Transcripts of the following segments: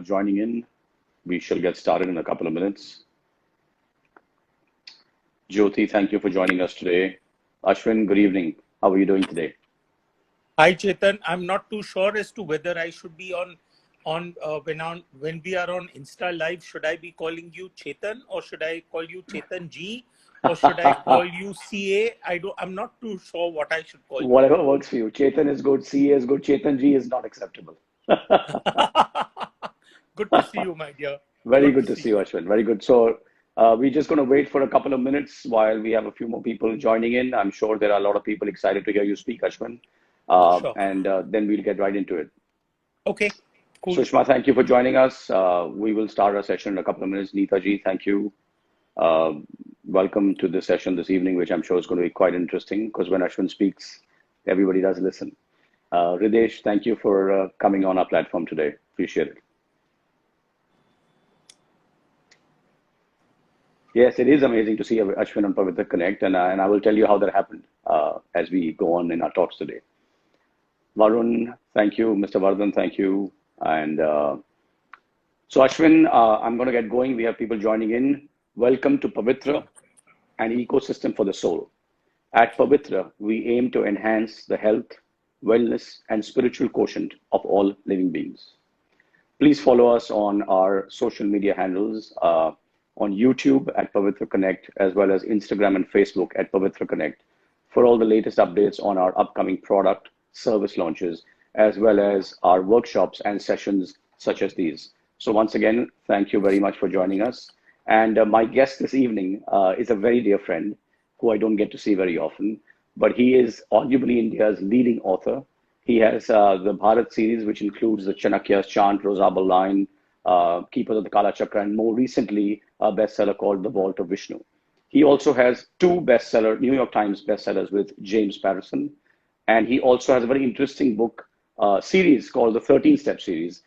joining in. We shall get started in a couple of minutes. Jyoti, thank you for joining us today. Ashwin, good evening. How are you doing today? Hi, Chetan. I'm not too sure as to whether I should be when we are on Insta Live. Should I be calling you Chetan, or should I call you Chetan G, or should I call you CA? I'm not too sure what I should call you. Whatever works for you. Chetan is good. CA is good. Chetan G is not acceptable. Good to see you, my dear. Very good to see you, Ashwin. Very good. So we're just going to wait for a couple of minutes while we have a few more people joining in. I'm sure there are a lot of people excited to hear you speak, Ashwin. Sure. And then we'll get right into it. Okay, cool. Sushma, thank you for joining us. We will start our session in a couple of minutes. Neeta ji, thank you. Welcome to the session this evening, which I'm sure is going to be quite interesting because when Ashwin speaks, everybody does listen. Ridesh, thank you for coming on our platform today. Appreciate it. Yes, it is amazing to see Ashwin and Pavitra connect, and I will tell you how that happened as we go on in our talks today. Varun, thank you. Mr. Vardhan, thank you. And so Ashwin, I'm going to get going. We have people joining in. Welcome to Pavitra, an ecosystem for the soul. At Pavitra, we aim to enhance the health, wellness, and spiritual quotient of all living beings. Please follow us on our social media handles on YouTube at Pavitra Connect, as well as Instagram and Facebook at Pavitra Connect for all the latest updates on our upcoming product, service launches, as well as our workshops and sessions such as these. So once again, thank you very much for joining us. And my guest this evening is a very dear friend who I don't get to see very often, but he is arguably India's leading author. He has the Bharat series, which includes the Chanakya's Chant, Rosabal line, Keepers of the Kala Chakra, and more recently, a bestseller called The Vault of Vishnu. He also has two New York Times bestsellers with James Patterson. And he also has a very interesting book series called the 13 Step series,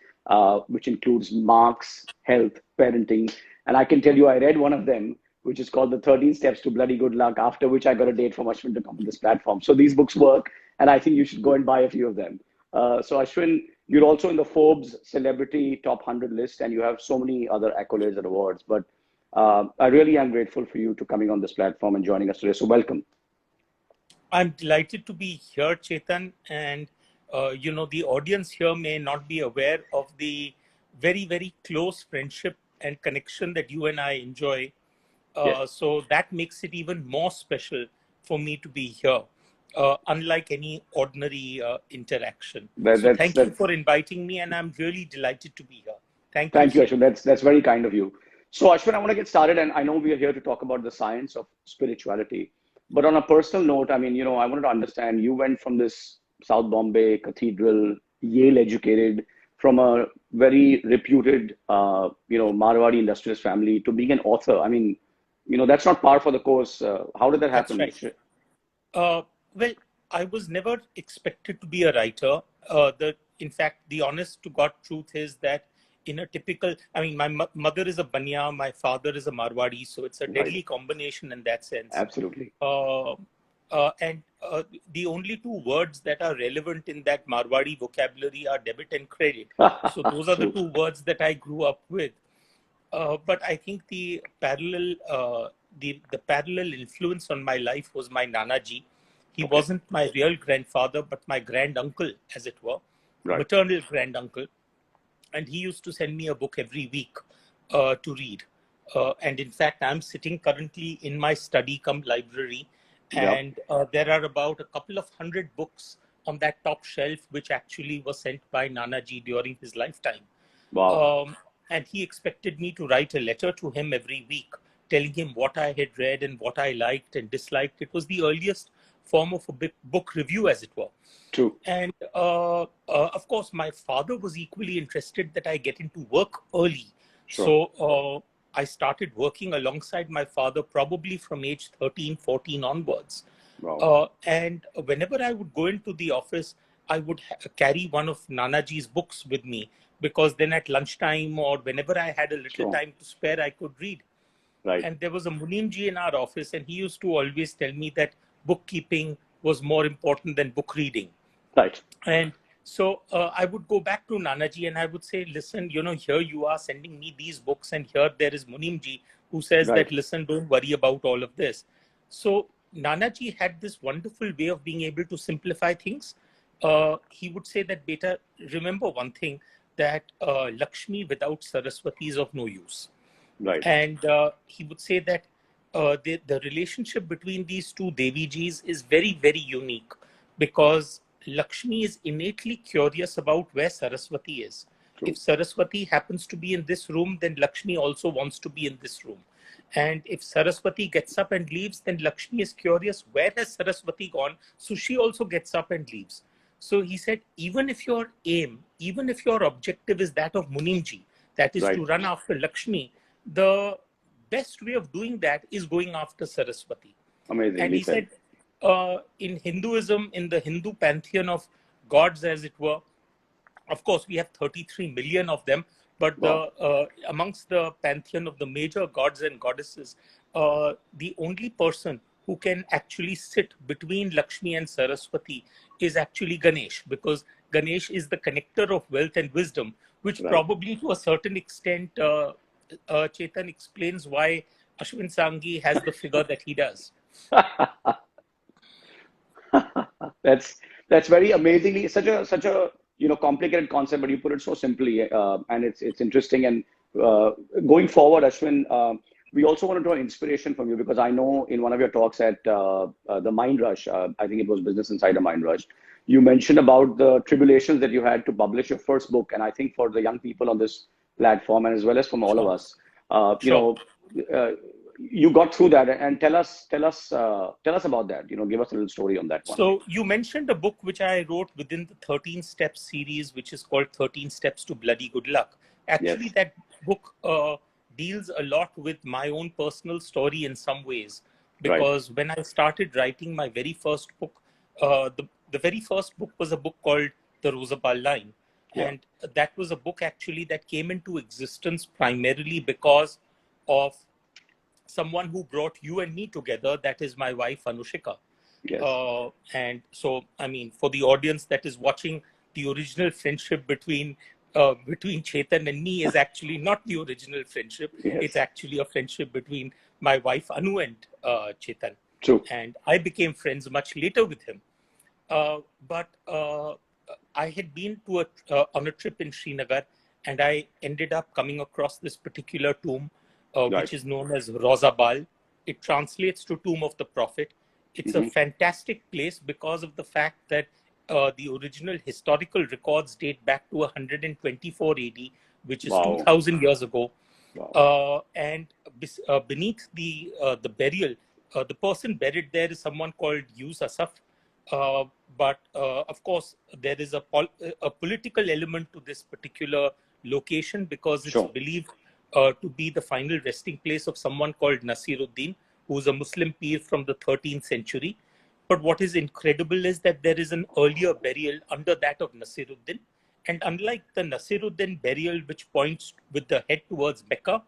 which includes marks, health, parenting. And I can tell you, I read one of them, which is called the 13 Steps to Bloody Good Luck, after which I got a date from Ashwin to come on this platform. So these books work, and I think you should go and buy a few of them. So Ashwin, you're also in the Forbes Celebrity Top 100 list, and you have so many other accolades and awards. But I really am grateful for you to coming on this platform and joining us today. So welcome. I'm delighted to be here, Chetan, and the audience here may not be aware of the very, very close friendship and connection that you and I enjoy. Yes. So that makes it even more special for me to be here, unlike any ordinary interaction. So thank you for inviting me, and I'm really delighted to be here. Thank you, Ashwin. That's very kind of you. So Ashwin, I want to get started, and I know we are here to talk about the science of spirituality. But on a personal note, I mean, I wanted to understand, you went from this South Bombay Cathedral, Yale educated, from a very reputed, Marwadi industrialist family to being an author. I mean, that's not par for the course. How did that happen? That's right. Well, I was never expected to be a writer. In fact, the honest to God truth is that in a typical, my mother is a Banya, my father is a Marwadi, so it's a deadly combination in that sense. Absolutely. And the only two words that are relevant in that Marwadi vocabulary are debit and credit. So those are the two words that I grew up with. But I think the parallel influence on my life was my Nanaji. He wasn't my real grandfather, but my granduncle, as it were, maternal granduncle. And he used to send me a book every week to read. And in fact, I'm sitting currently in my study cum library. And there are about a couple of 100 books on that top shelf, which actually was sent by Nanaji during his lifetime. Wow. And he expected me to write a letter to him every week, telling him what I had read and what I liked and disliked. It was the earliest form of a book review, as it were. True. And of course, my father was equally interested that I get into work early. Sure. So I started working alongside my father probably from age 13, 14 onwards. Wow. And whenever I would go into the office, I would carry one of Nanaji's books with me, because then at lunchtime or whenever I had a little time to spare, I could read. Right. And there was a Munimji in our office, and he used to always tell me that bookkeeping was more important than book reading. Right. And So I would go back to Nanaji and I would say, listen, here you are sending me these books, and here there is Munimji who says Right. that, listen, don't worry about all of this. So Nanaji had this wonderful way of being able to simplify things. He would say that, beta, remember one thing, that Lakshmi without Saraswati is of no use. Right. And he would say that the relationship between these two Devijis is very, very unique, because Lakshmi is innately curious about where Saraswati is. True. If Saraswati happens to be in this room, then Lakshmi also wants to be in this room. And if Saraswati gets up and leaves, then Lakshmi is curious, where has Saraswati gone? So she also gets up and leaves. So he said, even if your aim, even if your objective is that of Munimji, that is Right. to run after Lakshmi, the best way of doing that is going after Saraswati. Amazing. And he said, in Hinduism, in the Hindu pantheon of gods, as it were, of course, we have 33 million of them, but Wow. amongst the pantheon of the major gods and goddesses, the only person who can actually sit between Lakshmi and Saraswati is actually Ganesh, because Ganesh is the connector of wealth and wisdom, which Right. probably to a certain extent, Chetan, explains why Ashwin Sanghi has the figure that he does. That's very amazingly such a complicated concept, but you put it so simply, and it's interesting. And going forward, Ashwin, we also want to draw inspiration from you, because I know in one of your talks at the Mind Rush, I think it was Business Insider Mind Rush, you mentioned about the tribulations that you had to publish your first book. And I think for the young people on this platform, and as well as from all of us, Sure. you got through that, and tell us about that. Give us a little story on that one. So you mentioned a book which I wrote within the 13 Steps series, which is called 13 Steps to Bloody Good Luck. Actually, Yes. that book deals a lot with my own personal story in some ways, Right. because when I started writing my very first book, the very first book was a book called The Rosabal Line. Yeah. And that was a book actually that came into existence primarily because of someone who brought you and me together, that is my wife, Anushika. Yes. And so, I mean, for the audience that is watching, the original friendship between Chetan and me is actually not the original friendship. Yes. It's actually a friendship between my wife, Anu, and Chetan. True. And I became friends much later with him. But I had been to on a trip in Srinagar, and I ended up coming across this particular tomb, Right. which is known as Rosabal. It translates to Tomb of the Prophet. It's a fantastic place because of the fact that the original historical records date back to 124 AD, which is Wow. 2000 years ago. Wow. And beneath the burial, the person buried there is someone called Yus Asaf. But of course, there is a political element to this particular location, because it's Sure. believed to be the final resting place of someone called Nasiruddin, who is a Muslim Pir from the 13th century. But what is incredible is that there is an earlier burial under that of Nasiruddin. And unlike the Nasiruddin burial, which points with the head towards Mecca,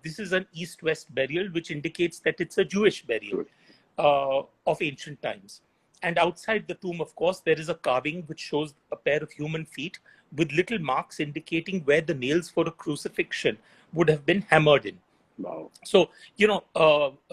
this is an east-west burial, which indicates that it's a Jewish burial of ancient times. And outside the tomb, of course, there is a carving which shows a pair of human feet with little marks indicating where the nails for a crucifixion would have been hammered in. Wow. So,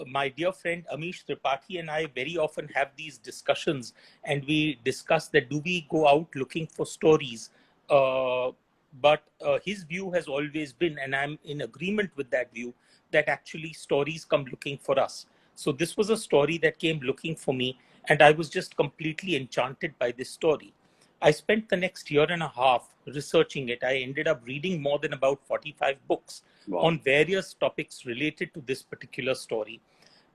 my dear friend Amish Tripathi and I very often have these discussions, and we discuss that, do we go out looking for stories? But his view has always been, and I'm in agreement with that view, that actually stories come looking for us. So this was a story that came looking for me, and I was just completely enchanted by this story. I spent the next year and a half researching it. I ended up reading more than about 45 books on various topics related to this particular story.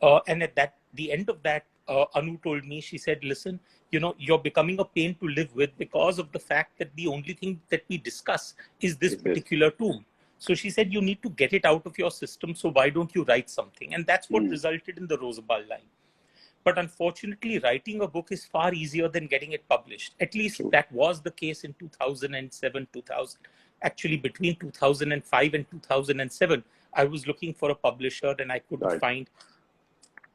And at the end of that, Anu told me, she said, listen, you're becoming a pain to live with because of the fact that the only thing that we discuss is this particular tomb. So she said, you need to get it out of your system. So why don't you write something? And that's what resulted in the Rosabal Line. But unfortunately, writing a book is far easier than getting it published. At least that was the case in 2007, 2000. Actually, between 2005 and 2007, I was looking for a publisher and I couldn't find.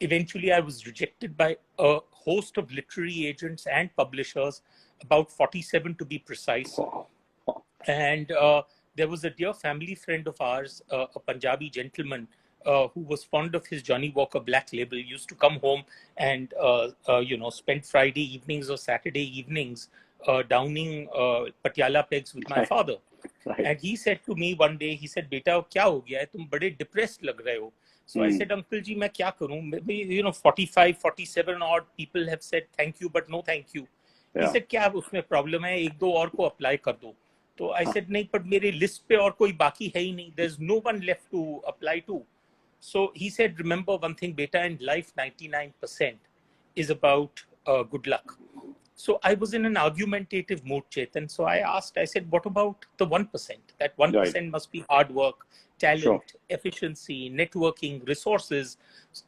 Eventually, I was rejected by a host of literary agents and publishers. about 47 to be precise. Wow. Wow. And there was a dear family friend of ours, a Punjabi gentleman, who was fond of his Johnny Walker Black Label, used to come home and spend Friday evenings or Saturday evenings downing Patiala pegs with my Right. father. Right. And he said to me one day, he said, "Beta, kya ho gaya hai? Tum bade depressed lag rahe ho." So I said, "Uncle ji, main kya karun?" Maybe 45, 47 odd people have said thank you, but no thank you. He Yeah. said, "क्या उसमें problem है? एक दो और को apply कर दो." तो I said, "नहीं, but मेरे लिस्ट पे और कोई बाकी है ही नहीं. There's no one left to apply to." So he said, "Remember one thing, beta, in life, 99% is about good luck." So I was in an argumentative mood, Chetan. So I asked, I said, "What about the 1%? That Right. 1% must be hard work, Sure. talent, efficiency, networking, resources.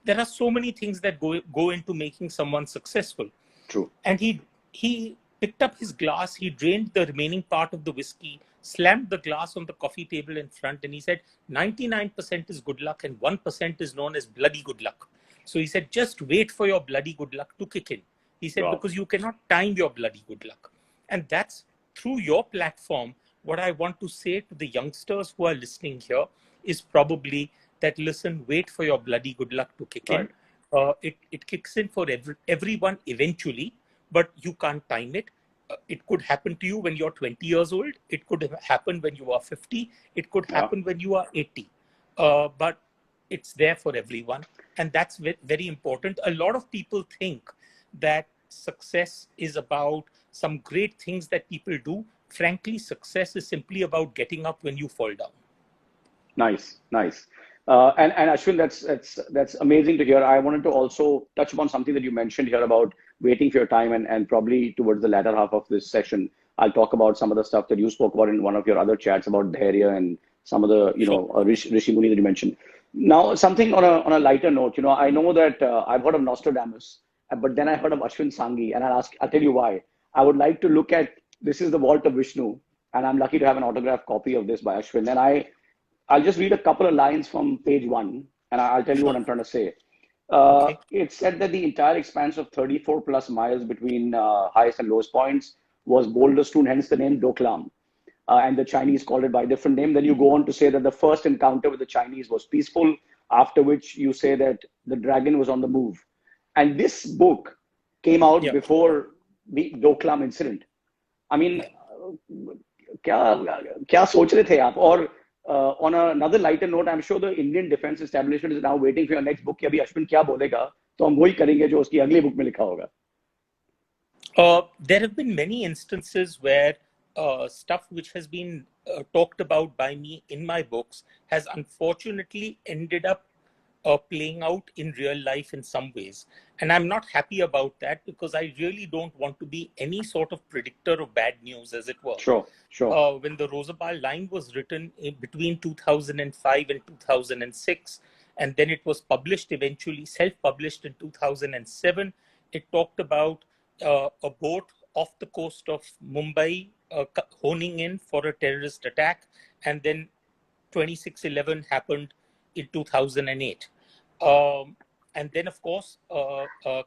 There are so many things that go into making someone successful." True. And he picked up his glass, he drained the remaining part of the whiskey, slammed the glass on the coffee table in front, and he said, 99% is good luck and 1% is known as bloody good luck. So he said, just wait for your bloody good luck to kick in. He said, Wow. because you cannot time your bloody good luck. And that's through your platform. What I want to say to the youngsters who are listening here is probably that, listen, wait for your bloody good luck to kick in. It kicks in for everyone eventually, but you can't time it. It could happen to you when you're 20 years old. It could happen when you are 50. It could happen when you are 80. But it's there for everyone. And that's very important. A lot of people think that success is about some great things that people do. Frankly, success is simply about getting up when you fall down. Nice, nice. And Ashwin, that's amazing to hear. I wanted to also touch upon something that you mentioned here about waiting for your time, and probably towards the latter half of this session, I'll talk about some of the stuff that you spoke about in one of your other chats about dhairya and some of the Rishi Muni that you mentioned. Now, something on a lighter note, I know that I've heard of Nostradamus, but then I heard of Ashwin Sanghi, and I'll tell you why. I would like to look at, this is the Vault of Vishnu, and I'm lucky to have an autographed copy of this by Ashwin, and I'll just read a couple of lines from page 1, and I'll tell you what I'm trying to say. Okay. It said that the entire expanse of 34 plus miles between highest and lowest points was boulder strewn, hence the name Doklam. And the Chinese called it by a different name. Then you go on to say that the first encounter with the Chinese was peaceful, after which you say that the dragon was on the move. And this book came out before the Doklam incident. I mean, क्या सोच रहे थे आप? और on another lighter note, I'm sure the Indian Defense Establishment is now waiting for your next book कि अभी अश्विन क्या बोलेगा, तो हम वही करेंगे जो उसकी अगली book में लिखा होगा. There have been many instances where stuff which has been talked about by me in my books has unfortunately ended up playing out in real life in some ways. And I'm not happy about that, because I really don't want to be any sort of predictor of bad news, as it were. Sure. When the Rosabal line was written between 2005 and 2006, and then it was published, eventually self-published in 2007, it talked about a boat off the coast of Mumbai honing in for a terrorist attack, and then 26/11 happened in 2008. And then, of course,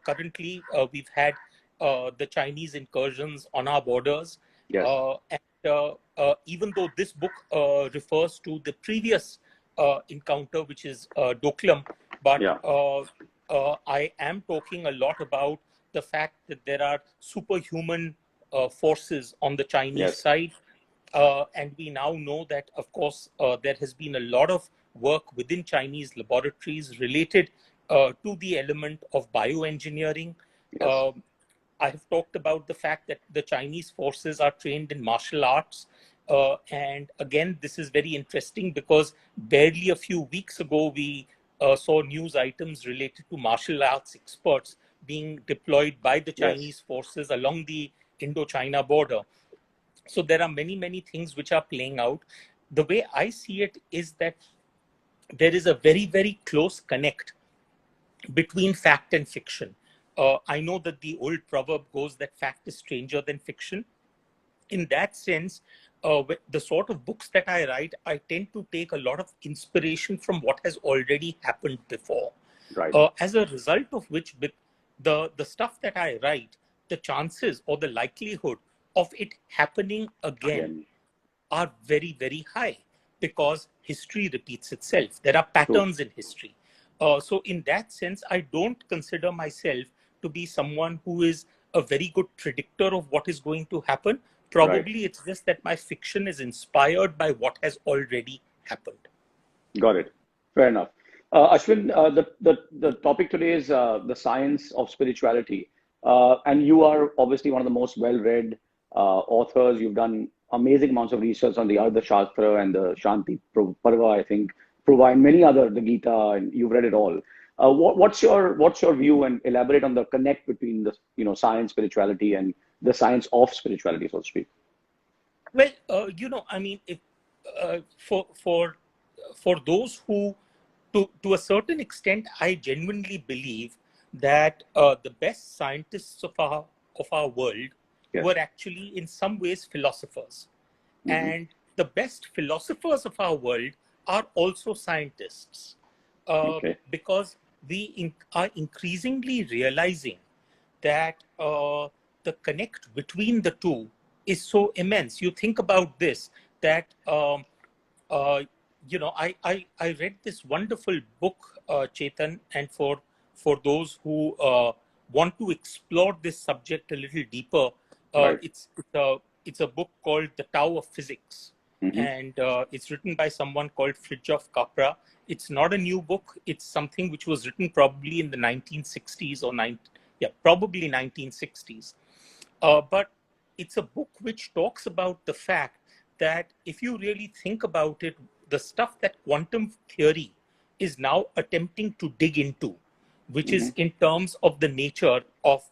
currently we've had the Chinese incursions on our borders. Yes. And even though this book refers to the previous encounter, which is Doklam, but I am talking a lot about the fact that there are superhuman forces on the Chinese side. And we now know that, of course, there has been a lot of work within Chinese laboratories related to the element of bioengineering. I have talked about the fact that the Chinese forces are trained in martial arts. And again, this is very interesting, because barely a few weeks ago, we saw news items related to martial arts experts being deployed by the Chinese forces along the Indo-China border. So there are many, many things which are playing out. The way I see it is that there is a very, very close connect between fact and fiction. I know that the old proverb goes that fact is stranger than fiction. In that sense, the sort of books that I write, I tend to take a lot of inspiration from what has already happened before. Right. As a result of which, with the stuff that I write, the chances or the likelihood of it happening again are very, very high, because history repeats itself. There are patterns in history. So in that sense, I don't consider myself to be someone who is a very good predictor of what is going to happen. Probably it's just that my fiction is inspired by what has already happened. Got it. Fair enough. Ashwin, the topic today is the science of spirituality. And you are obviously one of the most well-read authors. You've done amazing amounts of research on the Ardha Shastra and the Shanti Parva, I think, Prabha, and many other, the Gita, and you've read it all. What's your view, and elaborate on the connect between the science, spirituality, and the science of spirituality, so to speak? Well, I mean, if for those who, to a certain extent, I genuinely believe that the best scientists of our world were actually in some ways philosophers. And the best philosophers of our world are also scientists, because we are increasingly realizing that the connect between the two is so immense. You think about this, that I read this wonderful book, Chetan, and for those who want to explore this subject a little deeper, it's a book called The Tao of Physics, and it's written by someone called Fritjof Capra. It's not a new book. It's something which was written probably in the 1960s or probably 1960s. But it's a book which talks about the fact that if you really think about it, the stuff that quantum theory is now attempting to dig into, which is in terms of the nature of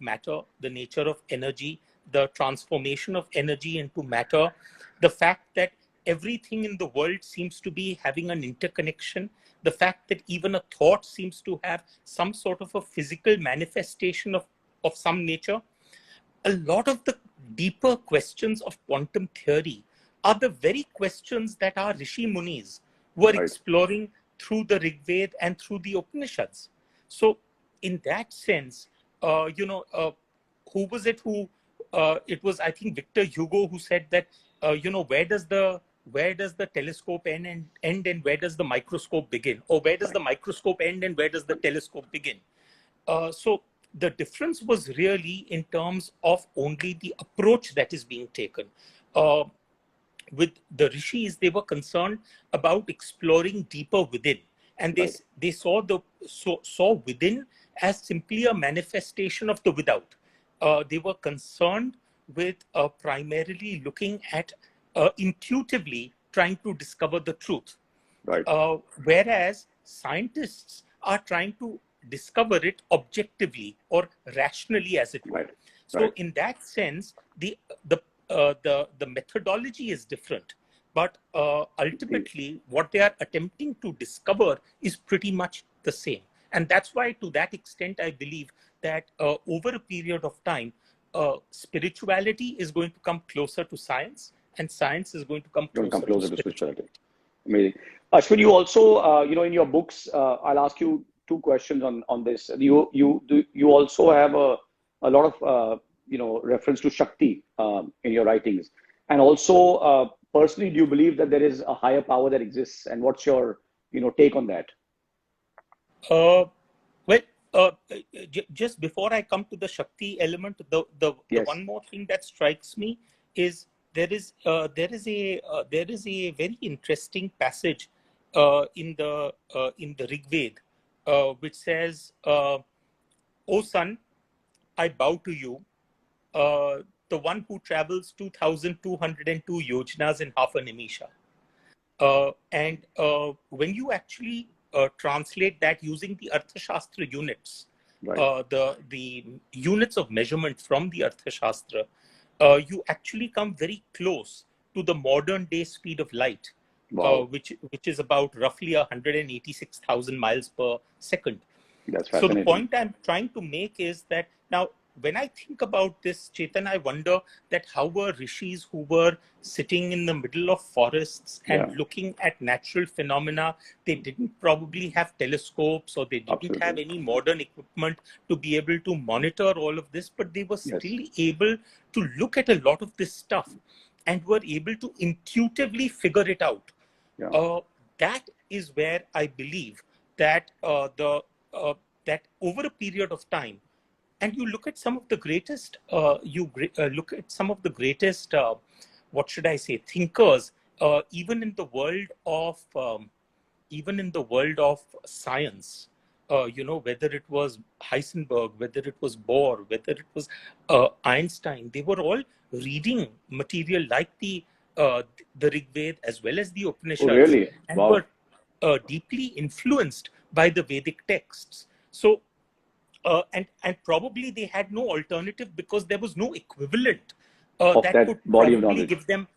matter, the nature of energy, the transformation of energy into matter, the fact that everything in the world seems to be having an interconnection, the fact that even a thought seems to have some sort of a physical manifestation of some nature. A lot of the deeper questions of quantum theory are the very questions that our Rishi Munis were exploring through the Rig Veda and through the Upanishads. So in that sense, who was it who, it was, I think, Victor Hugo, who said that, where does the telescope end and where does the microscope begin? Or where does the microscope end and where does the telescope begin? So the difference was really in terms of only the approach that is being taken. With the rishis, they were concerned about exploring deeper within, and they saw within as simply a manifestation of the without. They were concerned with primarily looking at intuitively trying to discover the truth, whereas scientists are trying to discover it objectively or rationally, as it were. So in that sense, the methodology is different, but ultimately what they are attempting to discover is pretty much the same. And that's why, to that extent, I believe that over a period of time, spirituality is going to come closer to science, and science is going to come closer to spirituality. Amazing. Ashwin, you also, in your books, I'll ask you two questions on this. You also have a lot of reference to Shakti in your writings, and also personally, do you believe that there is a higher power that exists, and what's your take on that? Just before I come to the Shakti element, the one more thing that strikes me is there is a very interesting passage in the Rig Veda, which says, "O son, I bow to you, the one who travels 2,202 yojanas in half a nimisha." And when you actually translate that using the Arthashastra units, the units of measurement from the Arthashastra, you actually come very close to the modern day speed of light, which is about roughly 186,000 miles per second. That's fascinating. So the point I'm trying to make is that now when I think about this, Chetan, I wonder that how were rishis who were sitting in the middle of forests and Yeah, looking at natural phenomena, they didn't probably have telescopes or they didn't have absolutely. any modern equipment to be able to monitor all of this, but they were Yes. still able to look at a lot of this stuff and were able to intuitively figure it out. Yeah. That is where I believe that the that over a period of time, and you look at some of the greatest, look at some of the greatest, what should I say, thinkers, even in the world of even in the world of science. Whether it was Heisenberg, whether it was Bohr, whether it was Einstein, they were all reading material like the Rig Veda as well as the Oh, Upanishads, really? and Wow. were deeply influenced by the Vedic texts. So and probably they had no alternative because there was no equivalent Of that that could body of probably knowledge. give them,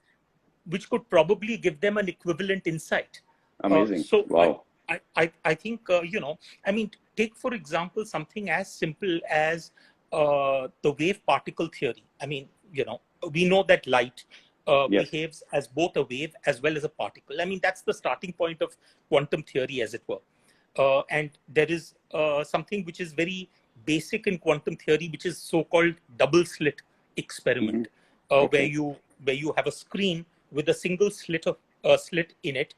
which could probably give them an equivalent insight. Amazing. So Wow. I think I mean, take for example something as simple as the wave particle theory. I mean, we know that light Yes. behaves as both a wave as well as a particle. I mean, that's the starting point of quantum theory, as it were. And there is something which is very basic in quantum theory, which is so-called double slit Hmm. experiment, Okay. where you have a screen with a single slit in it,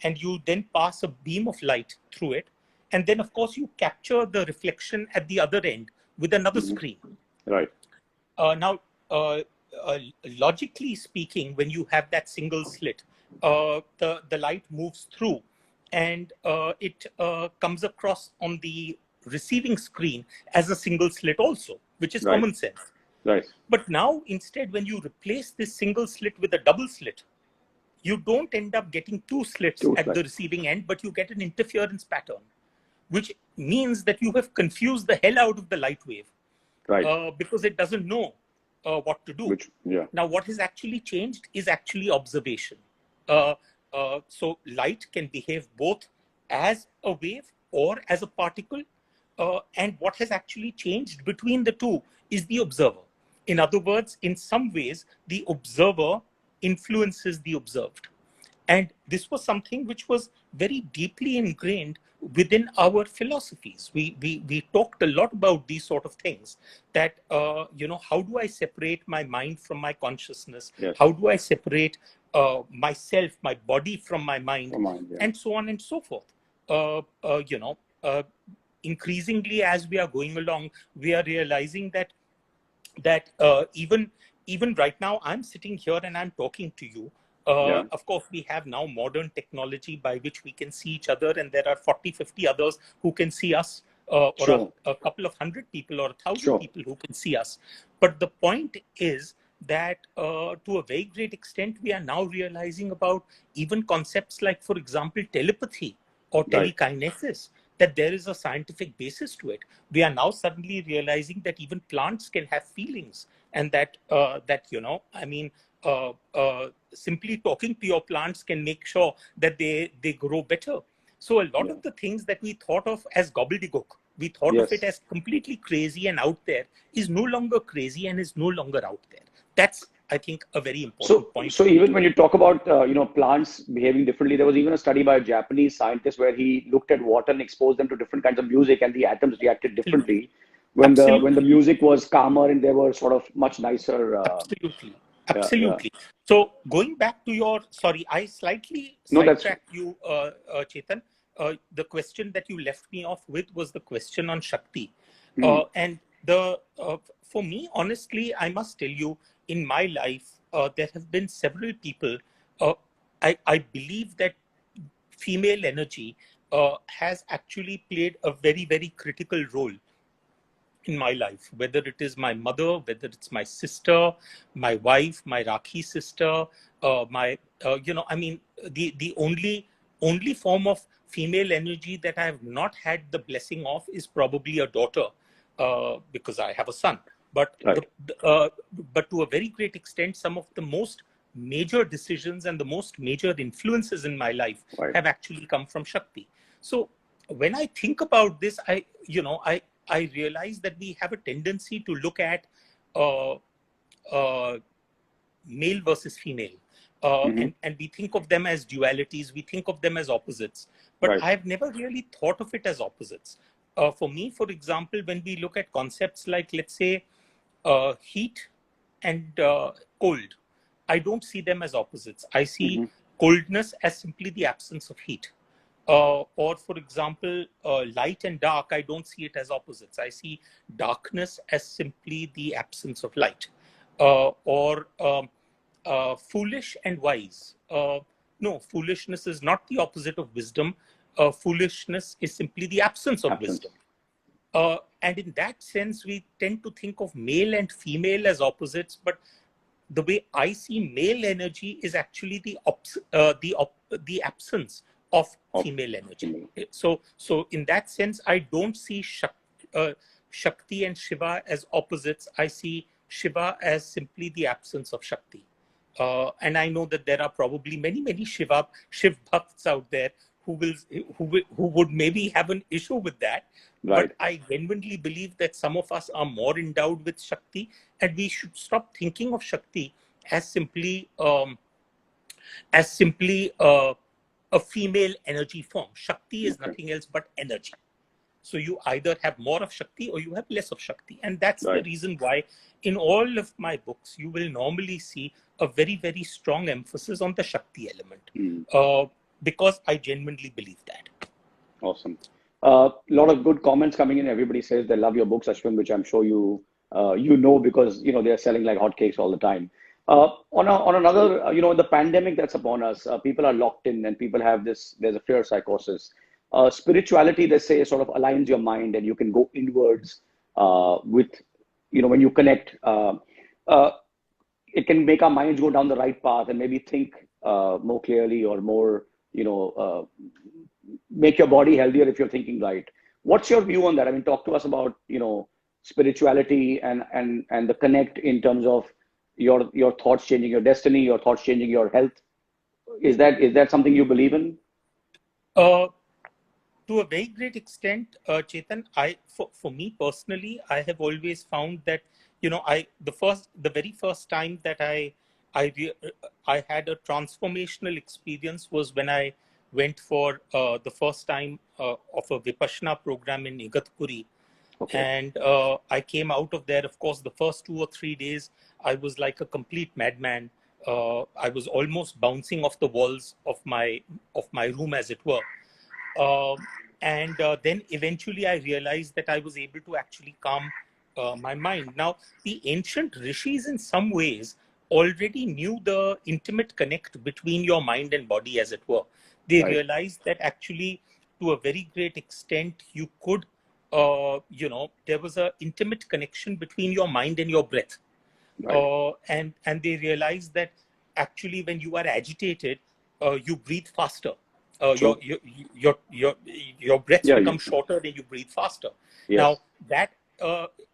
and you then pass a beam of light through it, and then of course you capture the reflection at the other end with another Hmm. screen. Right. Now, uh, logically speaking, when you have that single slit, the light moves through, and it comes across on the receiving screen as a single slit also, which is Right. common sense. Right. But now, instead, when you replace this single slit with a double slit, you don't end up getting two slits Two at the slides. receiving end, but you get an interference pattern, which means that you have confused the hell out of the light wave Right. because it doesn't know what to do. Which, yeah. Now, what has actually changed is actually observation. Uh, so light can behave both as a wave or as a particle. And what has actually changed between the two is the observer. In other words, in some ways, the observer influences the observed. And this was something which was very deeply ingrained within our philosophies. We talked a lot about these sort of things, that, how do I separate my mind from my consciousness? Yes. How do I separate myself, my body from my mind? For mind. Yeah. And so on and so forth. Increasingly, as we are going along, we are realizing that even right now, I'm sitting here and I'm talking to you. Yeah. Of course, we have now modern technology by which we can see each other, and there are 40, 50 others who can see us, or Sure. a couple of hundred people or 1,000 Sure. people who can see us. But the point is that to a very great extent, we are now realizing about even concepts like, for example, telepathy or Right. telekinesis, that there is a scientific basis to it. We are now suddenly realizing that even plants can have feelings, and simply talking to your plants can make sure that they grow better. So a lot Yeah. of the things that we thought of as gobbledygook, we thought of it Yes. as completely crazy and out there, is no longer crazy and is no longer out there. That's, I think, a very important point So for me even to when make. you talk about plants behaving differently, there was even a study by a Japanese scientist where he looked at water and exposed them to different kinds of music, and the atoms reacted differently when the Absolutely. music was calmer and they were sort of much nicer. Absolutely. Yeah, yeah. Absolutely. So going back to your, sorry, I slightly No, that's sidetracked you, Chetan. The question that you left me off with was the question on Shakti. hmm, And for me, honestly, I must tell you, in my life, there have been several people. Uh, I believe that female energy has actually played a very, very critical role in my life, whether it is my mother, whether it's my sister, my wife, my Rakhi sister, my, I mean, the only form of female energy that I have not had the blessing of is probably a daughter, because I have a son. But right, but to a very great extent, some of the most major decisions and the most major influences in my life right. have actually come from Shakti. So when I think about this, I realized that we have a tendency to look at uh, uh, male versus female. And we think of them as dualities, we think of them as opposites. But Right. I've never really thought of it as opposites. For me, for example, when we look at concepts like, let's say, heat and cold, I don't see them as opposites. I see coldness as simply the absence of heat. Or, for example, light and dark, I don't see it as opposites. I see darkness as simply the absence of light. Or foolish and wise. No, foolishness is not the opposite of wisdom. Foolishness is simply the absence of wisdom. And in that sense, we tend to think of male and female as opposites, but the way I see male energy is actually the absence of female energy. So in that sense, I don't see Shakti and Shiva as opposites. I see Shiva as simply the absence of Shakti. And I know that there are probably many Shiv bhakts out there who would maybe have an issue with that. Right. But I genuinely believe that some of us are more endowed with Shakti, and we should stop thinking of Shakti as simply a female energy form. Shakti is nothing else but energy. So you either have more of Shakti or you have less of Shakti. And that's the reason why in all of my books, you will normally see a very strong emphasis on the Shakti element. Because I genuinely believe that. Awesome. A lot of good comments coming in. Everybody says they love your books, Ashwin, which I'm sure you know, because they're selling like hotcakes all the time. On another, in the pandemic that's upon us, people are locked in and people have there's a fear psychosis. Spirituality, they say, sort of aligns your mind and you can go inwards with, when you connect. It can make our minds go down the right path and maybe think more clearly or more, make your body healthier if you're thinking right. What's your view on that? I mean, talk to us about, spirituality and the connect in terms of your thoughts changing your destiny, your thoughts changing your health. Is that something you believe in? To a very great extent, Chetan, for me personally, I have always found that, the very first time that I had a transformational experience was when I went for the first time of a Vipassana program in Igatpuri. Okay. And I came out of there. Of course, the first 2 or 3 days, I was like a complete madman. I was almost bouncing off the walls of my room, as it were. And then eventually I realized that I was able to actually calm my mind. Now, the ancient rishis in some ways already knew the intimate connect between your mind and body, as it were. They realized that actually, to a very great extent, you could, there was an intimate connection between your mind and your breath. And they realized that actually when you are agitated, you breathe faster. Your breaths become shorter and you breathe faster. Yes. Now, that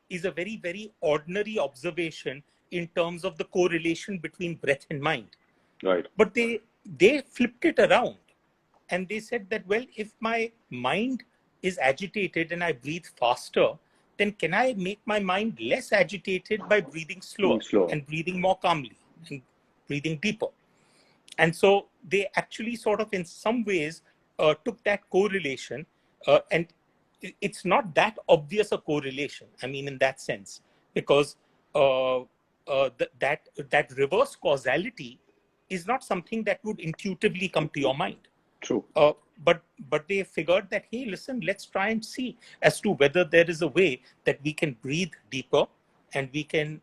is a very ordinary observation in terms of the correlation between breath and mind. Right. But they flipped it around and they said that, well, if my mind is agitated and I breathe faster, then can I make my mind less agitated by breathing slower and breathing more calmly and breathing deeper? And so they actually sort of, in some ways, took that correlation, and it's not that obvious a correlation. I mean, in that sense, because that reverse causality is not something that would intuitively come to your mind. True. But they figured that, hey, listen, let's try and see as to whether there is a way that we can breathe deeper and we can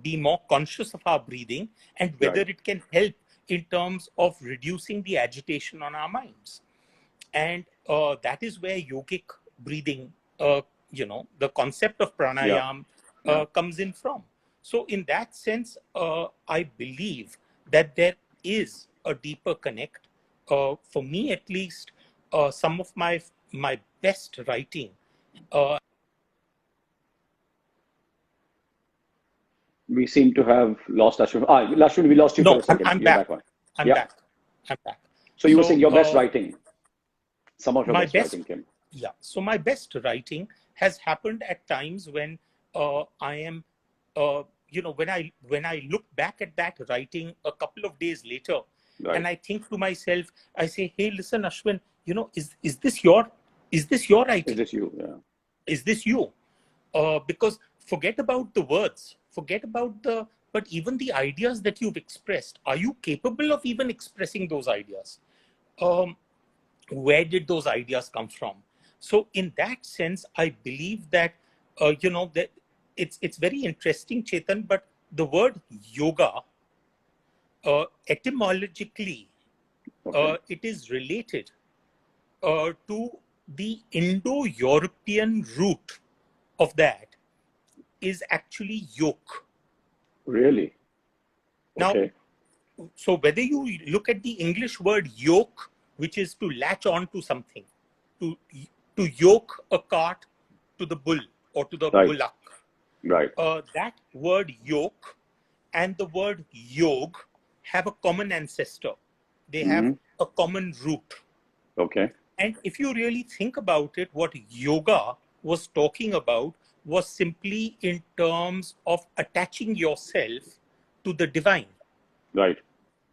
be more conscious of our breathing, and whether it can help in terms of reducing the agitation on our minds. And that is where yogic breathing, the concept of pranayam comes in from. So in that sense, I believe that there is a deeper connect. For me, at least, some of my best writing. We seem to have lost Ashwin. Ashwin, we lost you for a second. I'm back. I'm back. So you were saying your best writing. Some of your best writing, Kim. Yeah. So my best writing has happened at times when I am, when I look back at that writing a couple of days later, Right. and I think to myself, I say, hey, listen, Ashwin, is this your Is writing? this you? Yeah. Is this you? Because forget about the words, forget about but even the ideas that you've expressed, are you capable of even expressing those ideas? Um, where did those ideas come from? So in that sense, I believe that that it's very interesting, Chetan, but the word yoga, etymologically, Okay. it is related to the Indo-European root of that is actually yoke. Really? Now, Okay. so whether you look at the English word yoke, which is to latch on to something, to yoke a cart to the bull or to the Right. bullock, Right. that word yoke and the word yog have a common ancestor. They have Hmm. a common root. Okay. And if you really think about it, what yoga was talking about was simply in terms of attaching yourself to the divine, Right.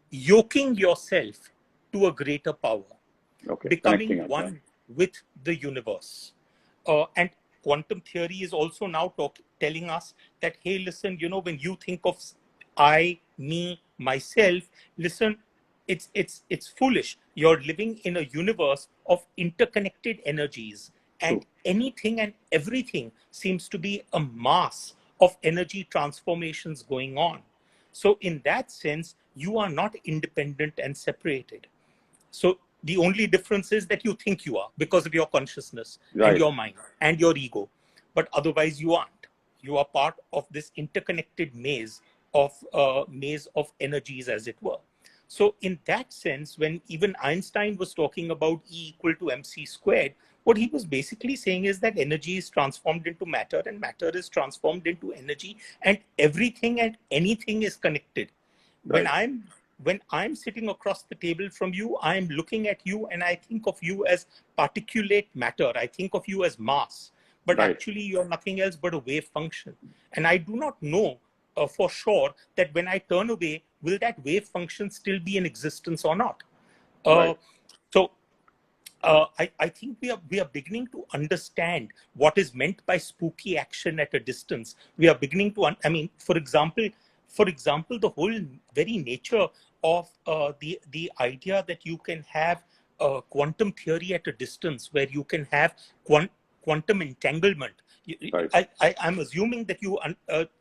yoking yourself to a greater power, Okay. becoming Connecting us. Yeah. one with the universe. And quantum theory is also now telling us that, hey, listen, when you think of I, me, myself, listen, it's foolish. You're living in a universe of interconnected energies, True. and anything and everything seems to be a mass of energy transformations going on. So in that sense, you are not independent and separated. So the only difference is that you think you are because of your consciousness and Right. your mind and your ego, but otherwise you aren't. You are part of this interconnected maze of energies, as it were. So in that sense, when even Einstein was talking about E equal to mc squared, what he was basically saying is that energy is transformed into matter and matter is transformed into energy, and everything and anything is connected. when Right. i'm when I'm sitting across the table from you, I'm looking at you and I think of you as particulate matter, I think of you as mass, but Right. actually you're nothing else but a wave function. And I do not know for sure that when I turn away, will that wave function still be in existence or not. Right. Uh, so I think we are beginning to understand what is meant by spooky action at a distance. We are beginning to, I mean, for example, the whole very nature of the idea that you can have quantum theory at a distance, where you can have quantum entanglement. Right. I'm assuming that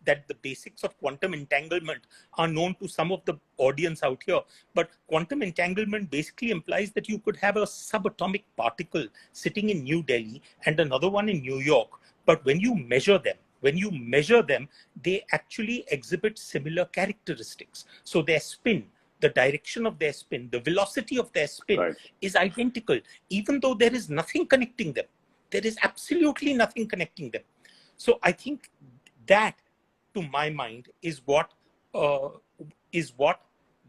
that the basics of quantum entanglement are known to some of the audience out here. But quantum entanglement basically implies that you could have a subatomic particle sitting in New Delhi and another one in New York. But when you measure them, they actually exhibit similar characteristics. So their spin, the direction of their spin, the velocity of their spin Right. is identical, even though there is nothing connecting them. There is absolutely nothing connecting them. So I think that, to my mind, uh, is what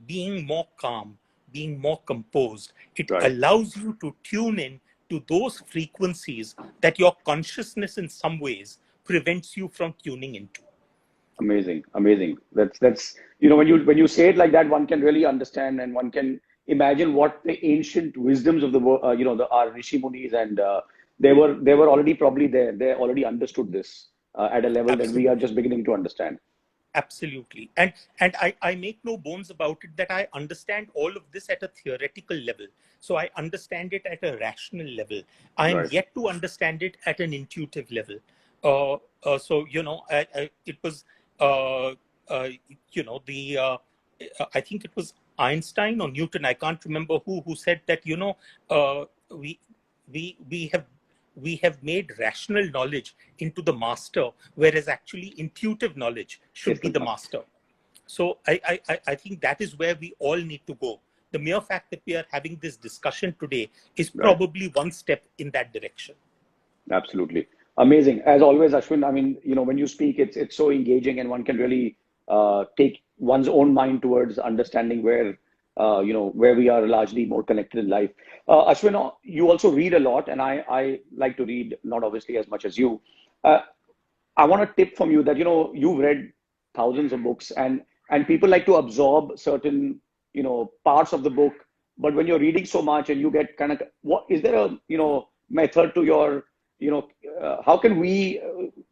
being more calm, being more composed, it Right. allows you to tune in to those frequencies that your consciousness in some ways prevents you from tuning into. Amazing. Amazing. That's when you say it like that, one can really understand and one can imagine what the ancient wisdoms of the our Rishi Munis and they were already probably there. They already understood this at a level that we are Absolutely. just beginning to understand. Absolutely. And I make no bones about it that I understand all of this at a theoretical level. So I understand it at a rational level. I am Right. yet to understand it at an intuitive level. It was, uh, uh, the I think it was Einstein or Newton, I can't remember who said that, we we have made rational knowledge into the master, whereas actually intuitive knowledge should It's be the the master. master. So I think that is where we all need to go. The mere fact that we are having this discussion today is Right. probably one step in that direction. Absolutely. Amazing. As always, Ashwin, I mean, when you speak, it's so engaging and one can really take one's own mind towards understanding where where we are largely more connected in life. Ashwin, you also read a lot, and I like to read, not obviously as much as you. Uh, I want a tip from you that, you've read thousands of books, and people like to absorb certain, parts of the book. But when you're reading so much and you get kind of, what is there a, method to your, how can we,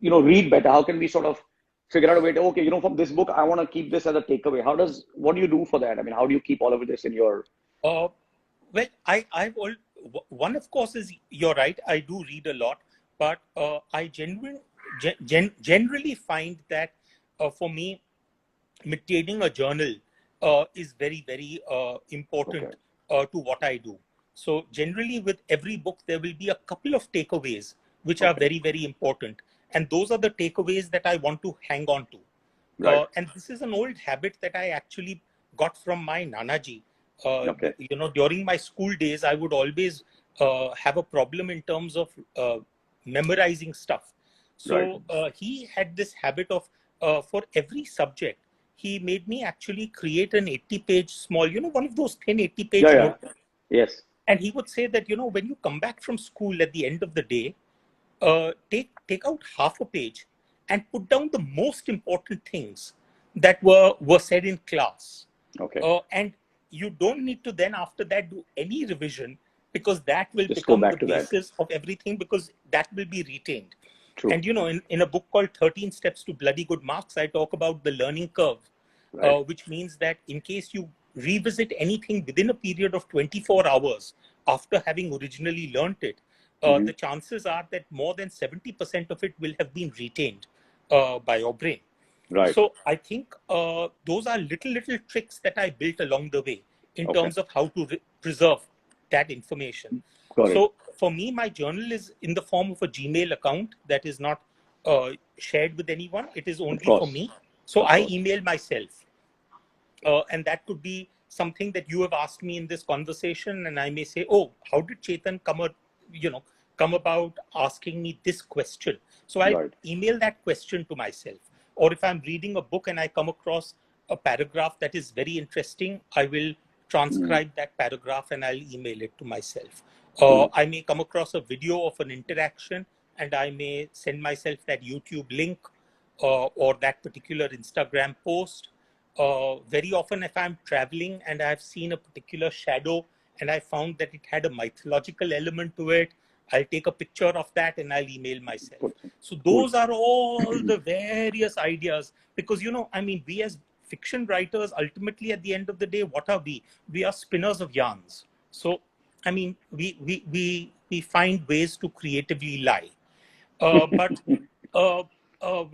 read better? How can we sort of figure out a way to, okay, from this book, I want to keep this as a takeaway. What do you do for that? I mean, how do you keep all of this in your, Uh, well, one of course is you're right. I do read a lot, but I generally find that for me, maintaining a journal is very, very important okay, to what I do. So generally, with every book, there will be a couple of takeaways which are okay, very, very important, and those are the takeaways that I want to hang on to. right, And this is an old habit that I actually got from my Nanaji. okay, During my school days, I would always have a problem in terms of memorizing stuff. right. So he had this habit of, for every subject, he made me actually create an 80-page small, one of those thin Yeah, 80-page yeah, notebooks. yes, And he would say that, when you come back from school at the end of the day, take out half a page and put down the most important things that were said in class. okay. And you don't need to then after that do any revision, because that will Just go become the back to that. basis of everything, because that will be retained. True, And in a book called 13 Steps to Bloody Good Marks, I talk about the learning curve, right. which means that in case you revisit anything within a period of 24 hours after having originally learnt it, Hmm. the chances are that more than 70% of it will have been retained by your brain. Right. So I think those are little tricks that I built along the way in Okay. terms of how to preserve that information. Got it. So for me, my journal is in the form of a Gmail account that is not shared with anyone. It is Of only for course. me. So Of I course. email myself. And that could be something that you have asked me in this conversation, and I may say, "Oh, how did Chetan come about asking me this question?" So I Right. email that question to myself. Or if I'm reading a book and I come across a paragraph that is very interesting, I will Mm. transcribe that paragraph and I'll email it to myself. Mm. I may come across a video of an interaction and I may send myself that YouTube link or that particular Instagram post. Very often, if I'm traveling and I've seen a particular shadow and I found that it had a mythological element to it, I'll take a picture of that and I'll email myself. Good. So Cool. those are all the various ideas, because, we as fiction writers, ultimately at the end of the day, what are we? We are spinners of yarns. So, we find ways to creatively lie. But uh, uh,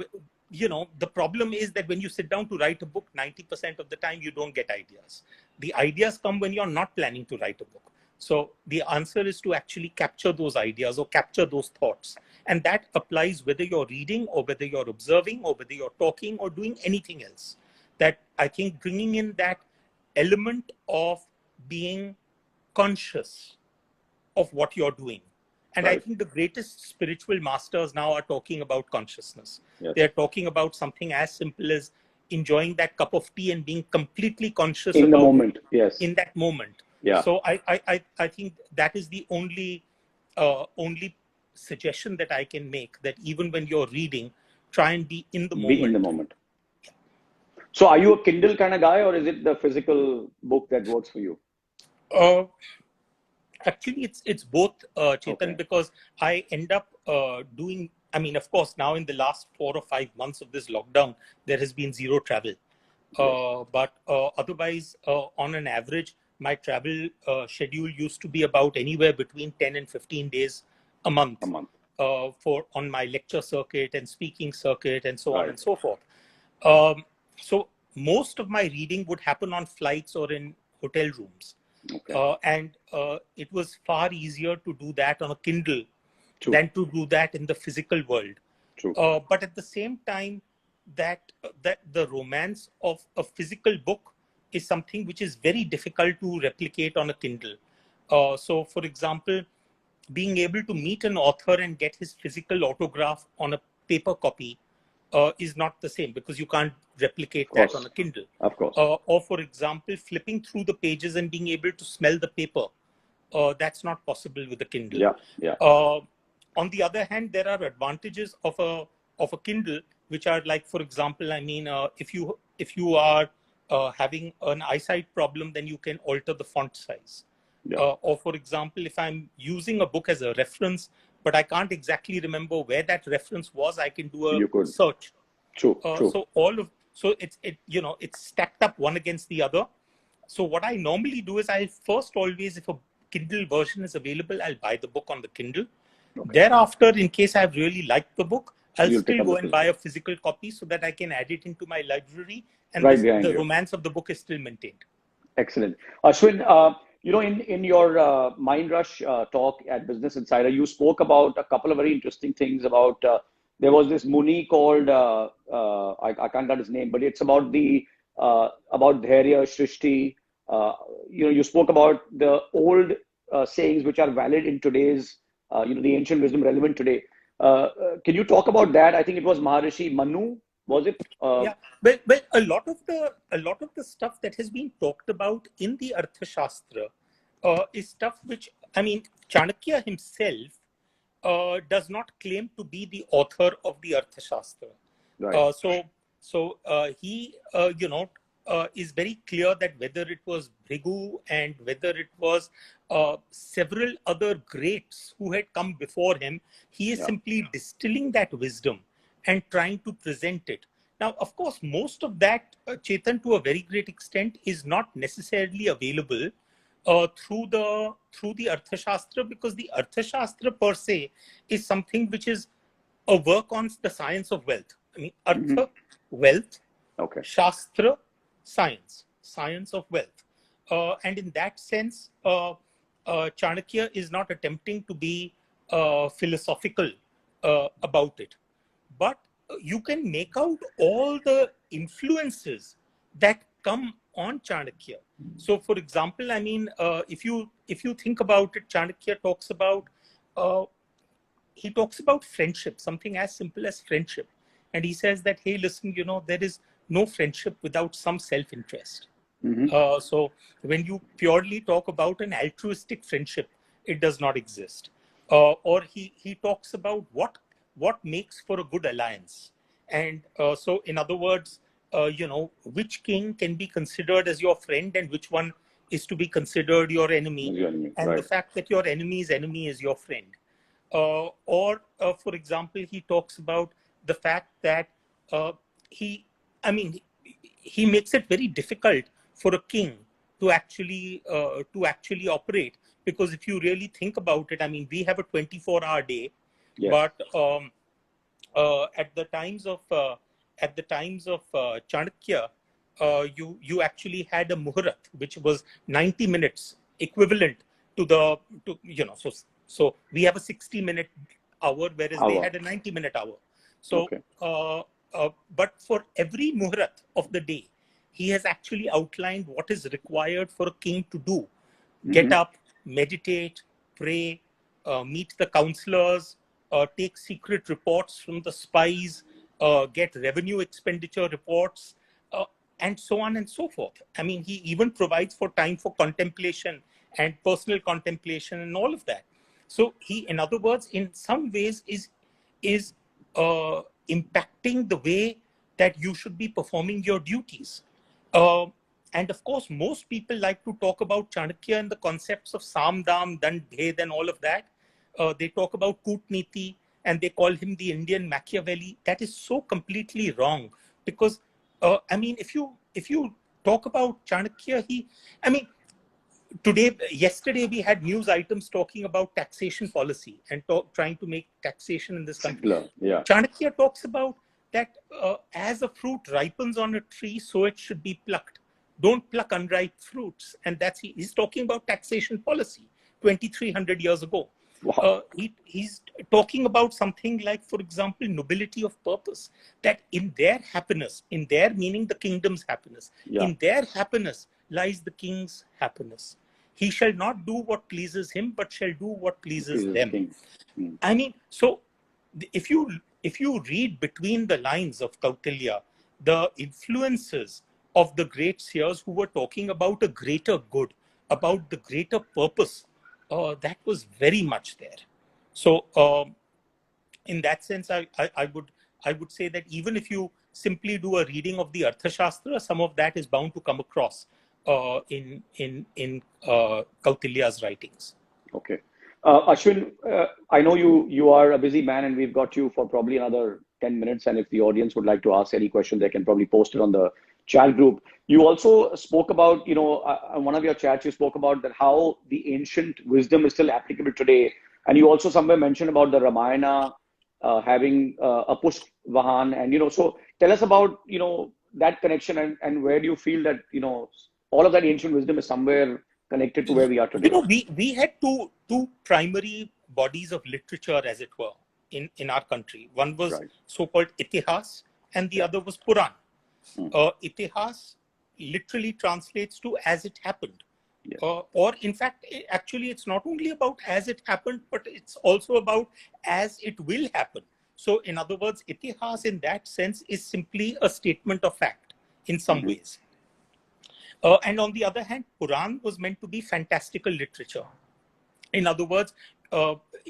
the problem is that when you sit down to write a book, 90% of the time you don't get ideas. The ideas come when you're not planning to write a book. So the answer is to actually capture those ideas or capture those thoughts. And that applies whether you're reading or whether you're observing or whether you're talking or doing anything else. That I think bringing in that element of being conscious of what you're doing. And I Right. think the greatest spiritual masters now are talking about consciousness. Yes. They're talking about something as simple as enjoying that cup of tea and being completely conscious In the about it moment. Yes. in that moment. Yeah. So I think that is the only suggestion that I can make, that even when you're reading, try and be in the Be in the moment. moment. So are you a Kindle kind of guy, or is it the physical book that works for you? Uh, Actually, it's both, Chetan, Okay. because I end up doing. I mean, of course, now in the last 4 or 5 months of this lockdown, there has been zero travel. Yes. But otherwise, on an average, my travel schedule used to be about anywhere between 10 and 15 days a A month month. for on my lecture circuit and speaking circuit and so on Right. and so forth. So most of my reading would happen on flights or in hotel rooms. Okay. And it was far easier to do that on a Kindle True. than to do that in the physical world. True. But at the same time, that the romance of a physical book is something which is very difficult to replicate on a Kindle. So, for example, being able to meet an author and get his physical autograph on a paper copy is not the same because you can't replicate Of that on course. a Kindle. Of course. Or for example, flipping through the pages and being able to smell the paper. That's not possible with a Kindle. Yeah. Yeah. On the other hand, there are advantages of a Kindle, which are like, for example, I mean, if you are having an eyesight problem, then you can alter the font size. Yeah. Or for example, if I'm using a book as a reference, but I can't exactly remember where that reference was, I can do a You could. search. True. True. So it's stacked up one against the other. So what I normally do is I'll first always, if a Kindle version is available, I'll buy the book on the Kindle. Okay. Thereafter, in case I've really liked the book, I'll You'll pick still up go the and physical. buy a physical copy so that I can add it into my library, and Right behind the you. romance of the book is still maintained. Excellent. Ashwin, in your Mind Rush talk at Business Insider, you spoke about a couple of very interesting things about, there was this Muni called, I can't get his name, but it's about about Dharya, Shrishti. You spoke about the old sayings which are valid in today's, the ancient wisdom relevant today. Can you talk about that? I think it was Maharishi Manu, was it? Yeah, but a lot of the stuff that has been talked about in the Arthashastra is stuff which, I mean, Chanakya himself does not claim to be the author of the Arthashastra. Right. So he is very clear that whether it was Bhrigu and whether it was several other greats who had come before him, he is Yeah. simply distilling that wisdom and trying to present it. Now, of course, most of that, Chetan, to a very great extent, is not necessarily available through the Arthashastra, because the Arthashastra per se is something which is a work on the science of wealth. I mean, Artha, wealth, Okay. Shastra, science of wealth. And in that sense, Chanakya is not attempting to be philosophical about it. But you can make out all the influences that come on Chanakya. So, for example, I mean, if you think about it, Chanakya talks about uh, friendship, something as simple as friendship, and he says that, hey, listen, there is no friendship without some self-interest. So when you purely talk about an altruistic friendship, it does not exist. Or he talks about what makes for a good alliance. And so, in other words, which king can be considered as your friend and which one is to be considered your enemy. Your enemy. And the Right. fact that your enemy's enemy is your friend. Or, for example, he talks about the fact that he, I mean, he makes it very difficult for a king to actually operate, because if you really think about it, I mean, we have a 24-hour day, Yes. but at the times of Chanakya, you actually had a muhurat, which was 90 minutes, equivalent to so we have a 60-minute hour, whereas they had a 90-minute hour. So, Okay. but for every muhurat of the day, he has actually outlined what is required for a king to do: get up, meditate, pray, meet the counselors, take secret reports from the spies, get revenue expenditure reports, and so on and so forth. I mean, he even provides for time for contemplation and personal contemplation and all of that. So he, in other words, in some ways is impacting the way that you should be performing your duties. Uh, and of course, most people like to talk about Chanakya and the concepts of Samdam, Dand, Bhed, and all of that. They talk about Kutniti and they call him the Indian Machiavelli. That is so completely wrong, because I mean, if you talk about Chanakya, yesterday we had news items talking about taxation policy and trying to make taxation in this country. Simpler. Yeah. Chanakya talks about that as a fruit ripens on a tree, so it should be plucked. Don't pluck unripe fruits. And he's talking about taxation policy 2,300 years ago. Wow. He's talking about something like, for example, nobility of purpose, that in their happiness, in their meaning the kingdom's happiness, Yeah. in their happiness lies the king's happiness. He shall not do what pleases him, but shall do what pleases them. King. I mean, so if you if you read between the lines of Kautilya, the influences of the great seers who were talking about a greater good, about the greater purpose, that was very much there. So, in that sense, I would say that even if you simply do a reading of the Arthashastra, some of that is bound to come across in Kautilya's writings. Okay. Ashwin, I know you are a busy man, and we've got you for probably another 10 minutes. And if the audience would like to ask any question, they can probably post it on the chat group. You also spoke about, on one of your chats, you spoke about that how the ancient wisdom is still applicable today. And you also somewhere mentioned about the Ramayana having a push vahan. And, so tell us about, that connection, and where do you feel that, all of that ancient wisdom is somewhere connected to where we are today? We had two primary bodies of literature, as it were, in our country. One was Right. so-called Itihas, and the other was Puran. Itihas literally translates to as it happened. Yes. Or in fact, actually, it's not only about as it happened, but it's also about as it will happen. So in other words, Itihas in that sense is simply a statement of fact in some ways. And on the other hand, Puran was meant to be fantastical literature. In other words,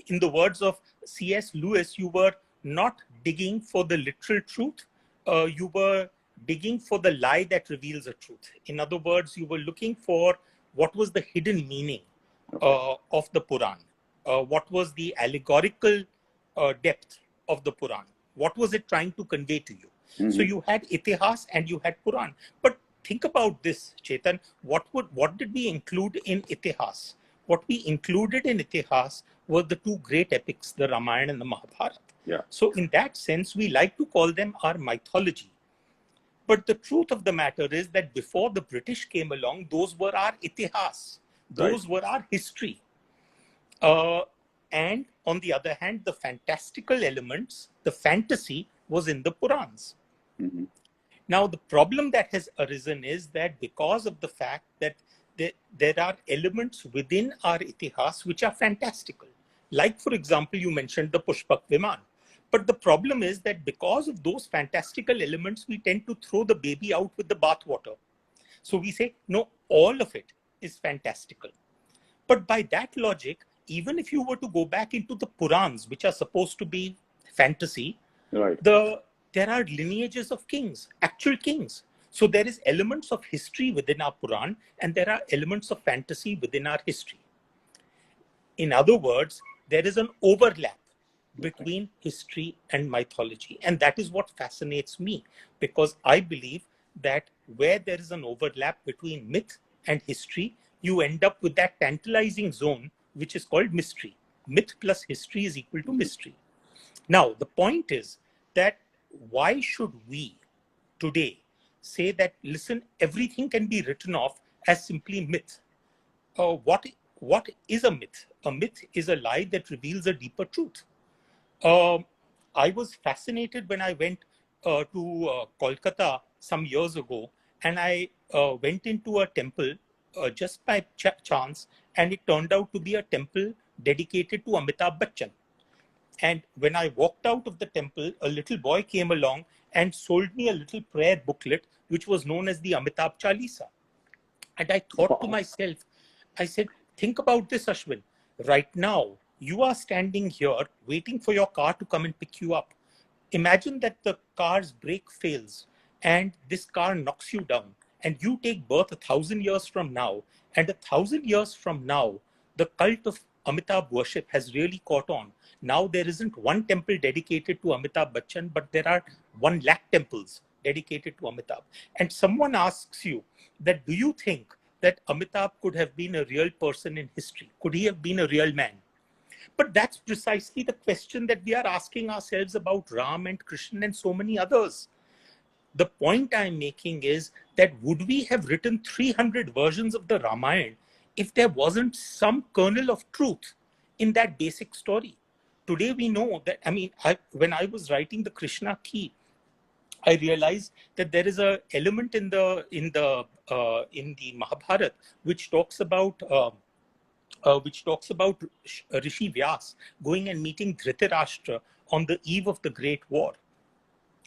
in the words of C.S. Lewis, you were not digging for the literal truth. You were digging for the lie that reveals a truth. In other words, you were looking for what was the hidden meaning of the Puran. What was the allegorical depth of the Puran? What was it trying to convey to you? So you had Itihas and you had Puran. But think about this, Chetan. What did we include in Itihas? What we included in Itihas were the two great epics, the Ramayana and the Mahabharata. Yeah. So in that sense, we like to call them our mythology. But the truth of the matter is that before the British came along, those were our Itihas. Those were our history. And on the other hand, the fantastical elements, the fantasy was in the Purans. Now, the problem that has arisen is that because of the fact that there are elements within our Itihas which are fantastical. Like, for example, you mentioned the Pushpak Viman. But the problem is that because of those fantastical elements, we tend to throw the baby out with the bathwater. So we say, no, all of it is fantastical. But by that logic, even if you were to go back into the Purans, which are supposed to be fantasy, there are lineages of kings, actual kings. So there is elements of history within our Puran, and there are elements of fantasy within our history. In other words, there is an overlap between history and mythology. And that is what fascinates me, because I believe that where there is an overlap between myth and history, you end up with that tantalizing zone, which is called mystery. Myth plus history is equal to mystery. Now, the point is that why should we today say that, listen, everything can be written off as simply myth? What is a myth? A myth is a lie that reveals a deeper truth. I was fascinated when I went to Kolkata some years ago, and I went into a temple just by chance, and it turned out to be a temple dedicated to Amitabh Bachchan. And when I walked out of the temple, a little boy came along and sold me a little prayer booklet, which was known as the Amitabh Chalisa. And I thought to myself, I said, think about this, Ashwin. Right now, you are standing here waiting for your car to come and pick you up. Imagine that the car's brake fails and this car knocks you down, and you take birth 1,000 years from now. And 1,000 years from now, the cult of Amitabh worship has really caught on. Now there isn't one temple dedicated to Amitabh Bachchan, but there are 1 lakh temples dedicated to Amitabh. And someone asks you that, do you think that Amitabh could have been a real person in history? Could he have been a real man? But that's precisely the question that we are asking ourselves about Ram and Krishna and so many others. The point I'm making is that would we have written 300 versions of the Ramayana if there wasn't some kernel of truth in that basic story? Today we know that, when I was writing the Krishna key, I realized that there is an element in the Mahabharata which talks about which talks about Rishi Vyas going and meeting Dhritarashtra on the eve of the Great War.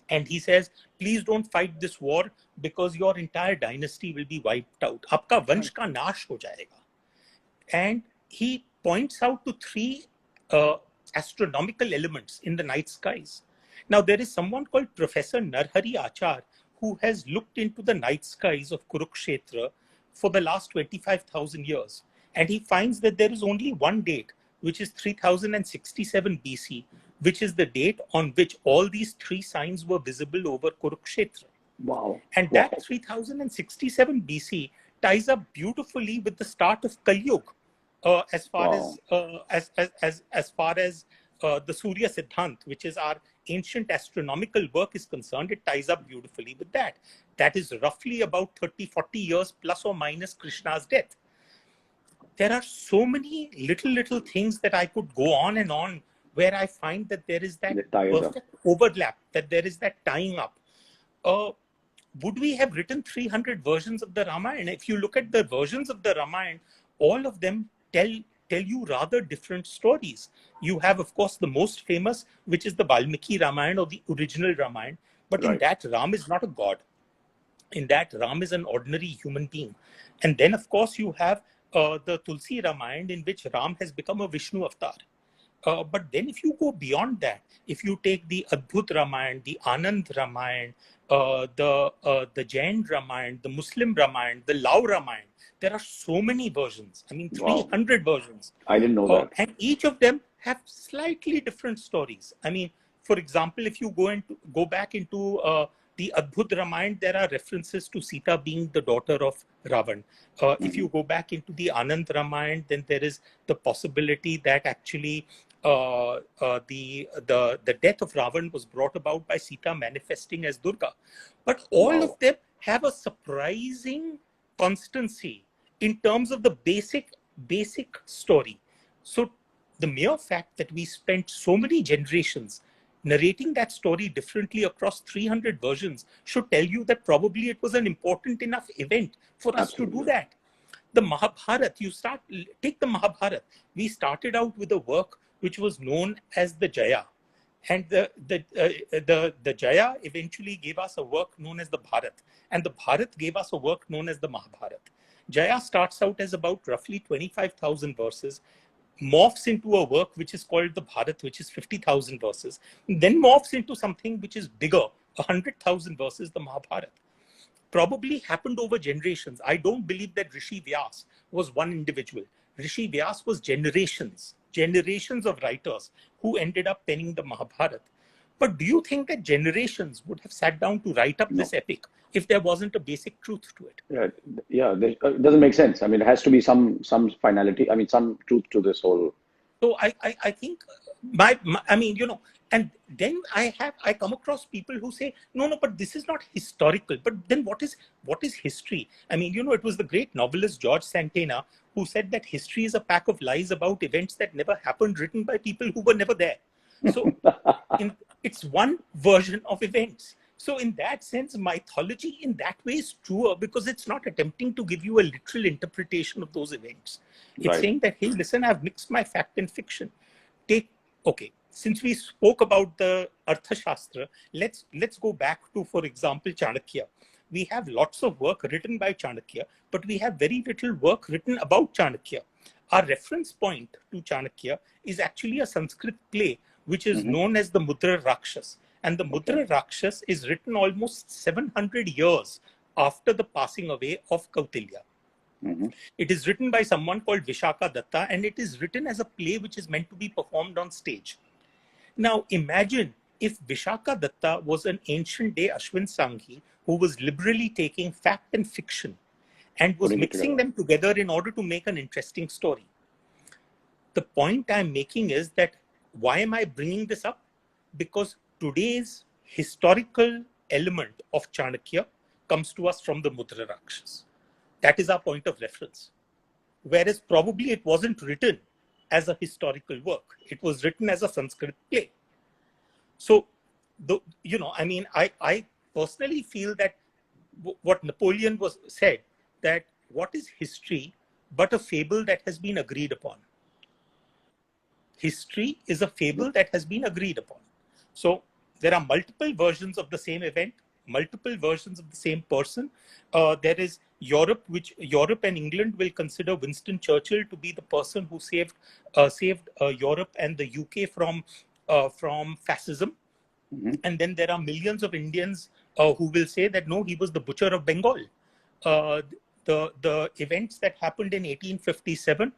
And he says, please don't fight this war because your entire dynasty will be wiped out. Aapka vansh ka nash ho jayega. And he points out to three astronomical elements in the night skies. Now, there is someone called Professor Narhari Achar who has looked into the night skies of Kurukshetra for the last 25,000 years. And he finds that there is only one date, which is 3067 BC, which is the date on which all these three signs were visible over Kurukshetra. Wow. And that 3067 BC ties up beautifully with the start of Kali Yuga, as far as the Surya Siddhant, which is our ancient astronomical work, is concerned. It ties up beautifully with that. That is roughly about 30-40 years plus or minus Krishna's death. There are so many little things that I could go on and on, where I find that there is that perfect overlap, that there is that tying up. Would we have written 300 versions of the Ramayana? If you look at the versions of the Ramayana, all of them tell you rather different stories. You have, of course, the most famous, which is the Valmiki Ramayana, or the original Ramayana. But in that, Ram is not a god. In that, Ram is an ordinary human being. And then, of course, you have the Tulsi Ramayana, in which Ram has become a Vishnu avatar. But then if you go beyond that, if you take the Adbhut Ramayana, the Anand Ramayana, the Jain Ramayana, the Muslim Ramayana, the Lao Ramayana, there are so many versions. I mean, 300 versions. I didn't know that. And each of them have slightly different stories. I mean, for example, if you go back into the Adbhut Ramayana, there are references to Sita being the daughter of Ravan. If you go back into the Anand Ramayana, then there is the possibility that actually the death of Ravan was brought about by Sita manifesting as Durga. But all of them have a surprising constancy in terms of the basic story. So the mere fact that we spent so many generations narrating that story differently across 300 versions should tell you that probably it was an important enough event for us to do that. The Mahabharata, take the Mahabharata. We started out with a work which was known as the Jaya. And the Jaya eventually gave us a work known as the Bharat. And the Bharat gave us a work known as the Mahabharata. Jaya starts out as about roughly 25,000 verses, morphs into a work which is called the Bharat, which is 50,000 verses, then morphs into something which is bigger, 100,000 verses, the Mahabharata. Probably happened over generations. I don't believe that Rishi Vyas was one individual. Rishi Vyas was generations of writers who ended up penning the Mahabharata. But do you think that generations would have sat down to write up this epic if there wasn't a basic truth to it? It doesn't make sense. I mean, it has to be some finality. I mean, some truth to this whole. So I think I mean, you know, and then I come across people who say, no, but this is not historical. But then what is history? I mean, you know, it was the great novelist George Santana who said that history is a pack of lies about events that never happened, written by people who were never there. So it's one version of events. So in that sense, mythology in that way is truer because it's not attempting to give you a literal interpretation of those events. It's saying that, hey, listen, I've mixed my fact and fiction. Since we spoke about the Arthashastra, let's go back to, for example, Chanakya. We have lots of work written by Chanakya, but we have very little work written about Chanakya. Our reference point to Chanakya is actually a Sanskrit play, which is known as the Mudra Rakshas. And the Mudra Rakshas is written almost 700 years after the passing away of Kautilya. It is written by someone called Vishaka Datta, and it is written as a play which is meant to be performed on stage. Now, imagine if Vishaka Datta was an ancient day Ashwin Sanghi who was liberally taking fact and fiction and was mixing them together in order to make an interesting story. The point I'm making is that why am I bringing this up? Because today's historical element of Chanakya comes to us from the Mudra Rakshas. That is our point of reference. Whereas probably it wasn't written as a historical work. It was written as a Sanskrit play. So, I personally feel that what Napoleon said, that what is history but a fable that has been agreed upon. History is a fable that has been agreed upon. So there are multiple versions of the same event, multiple versions of the same person. There is Europe, which Europe and England will consider Winston Churchill to be the person who saved Europe and the UK from fascism. Mm-hmm. And then there are millions of Indians who will say that no, he was the butcher of Bengal. The events that happened in 1857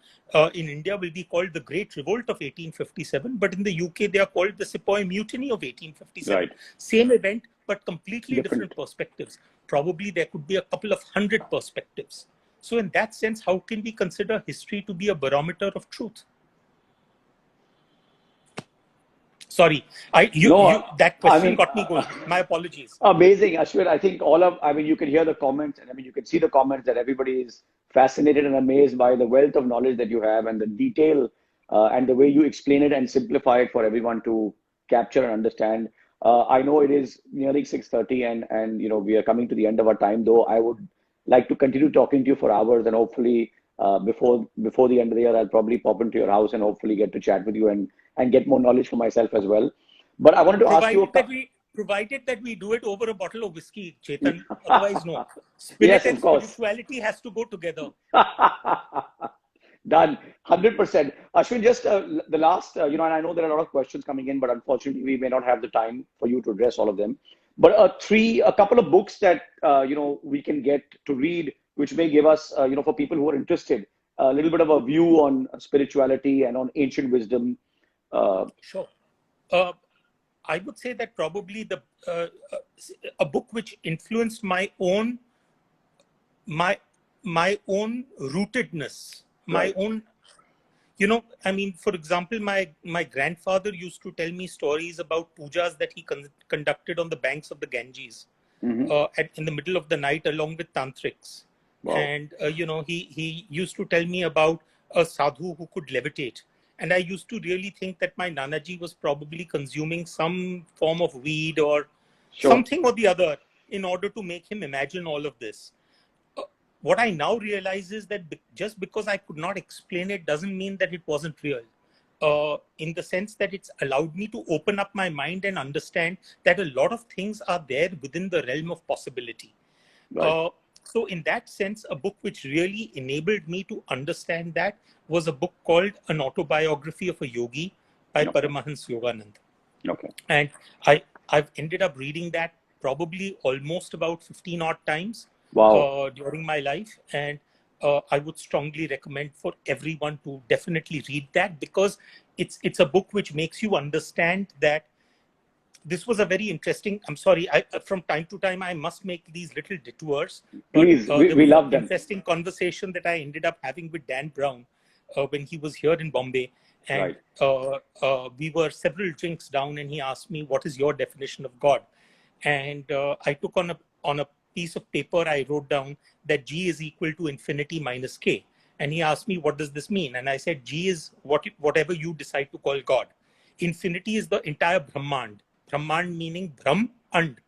in India will be called the Great Revolt of 1857, but in the UK they are called the Sepoy Mutiny of 1857. Right. Same event, but completely Different. different perspectives. Probably there could be a couple of hundred perspectives. So in that sense, how can we consider history to be a barometer of truth? Sorry, that question got me going. My apologies. Amazing, Ashwin. I think you can hear the comments, and you can see the comments that everybody is fascinated and amazed by the wealth of knowledge that you have and the detail and the way you explain it and simplify it for everyone to capture and understand. I know it is nearly 6:30 and we are coming to the end of our time, though I would like to continue talking to you for hours, and hopefully before the end of the year, I'll probably pop into your house and hopefully get to chat with you and get more knowledge for myself as well. But I wanted to ask you provided that we do it over a bottle of whiskey, Chetan. Otherwise, no. Yes, of course. Spirituality has to go together. Done. 100%. Ashwin, just the last, and I know there are a lot of questions coming in, but unfortunately, we may not have the time for you to address all of them. But a couple of books that, we can get to read, which may give us, for people who are interested, a little bit of a view on spirituality and on ancient wisdom. Sure. I would say that probably a book which influenced my own rootedness, my own, for example, my grandfather used to tell me stories about pujas that he conducted on the banks of the Ganges in the middle of the night along with tantrics. Wow. And, he used to tell me about a sadhu who could levitate. And I used to really think that my Nanaji was probably consuming some form of weed or something or the other in order to make him imagine all of this. What I now realize is that just because I could not explain it doesn't mean that it wasn't real. In the sense that it's allowed me to open up my mind and understand that a lot of things are there within the realm of possibility. Right. So in that sense, a book which really enabled me to understand that was a book called An Autobiography of a Yogi by Paramahansa Yogananda. Okay. And I've ended up reading that probably almost about 15 odd times during my life. And I would strongly recommend for everyone to definitely read that, because it's a book which makes you understand that this was a very interesting, I'm sorry, from time to time, I must make these little detours. Please, we love them. Interesting conversation that I ended up having with Dan Brown when he was here in Bombay. And we were several drinks down and he asked me, what is your definition of God? And I took on a piece of paper, I wrote down that G is equal to infinity minus K. And he asked me, what does this mean? And I said, G is whatever you decide to call God. Infinity is the entire Brahmand. Brahmand meaning Brahm and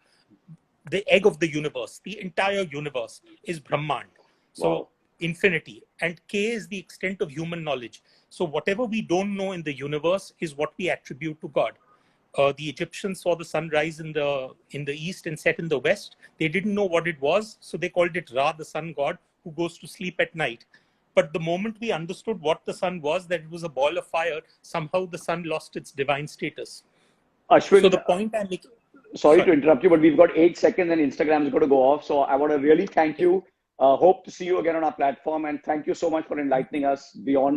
the egg of the universe. The entire universe is Brahmand. So infinity. And K is the extent of human knowledge. So whatever we don't know in the universe is what we attribute to God. The Egyptians saw the sun rise in the east and set in the west. They didn't know what it was, so they called it Ra, the sun god, who goes to sleep at night. But the moment we understood what the sun was, that it was a ball of fire, somehow the sun lost its divine status. Ashwin, so the point I'm making... Sorry to interrupt you, but we've got 8 seconds and Instagram is going to go off. So I want to really thank you. Hope to see you again on our platform. And thank you so much for enlightening us beyond